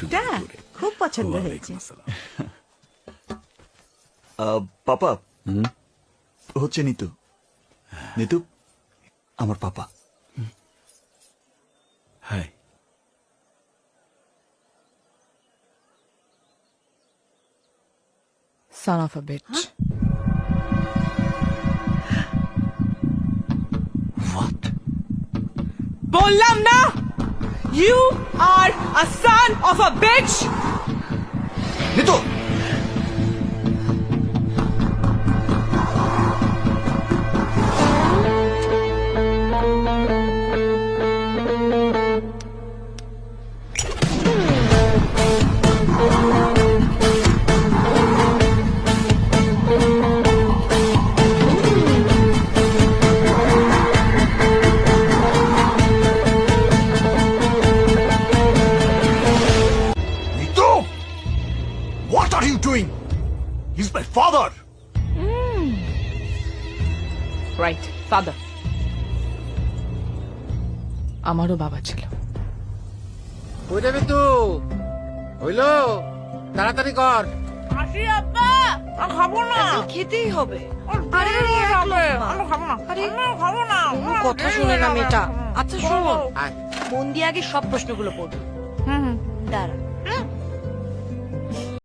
কেকটা খুব পছন্দ হয়েছে। পাপা হচ্ছে নিতু। নিতু আমার পাপা। High. Son of a bitch. What? বললাম না, you are a son of a bitch. Nitu What are you doing? He's my father. Right, father. আমারও বাবা ছিল। কই যাবি তুই? হইলো তাড়াতাড়ি কর। আসি আব্বা, আমি খাবো না। খেতেই হবে। আরে আমি খাবো না। আরে আমি খাবো না। কথা শুনে না মেয়েটা। আচ্ছা শোনো, আয় মন দিয়ে আগে সব প্রশ্নগুলো পড়বো। দাঁড়া।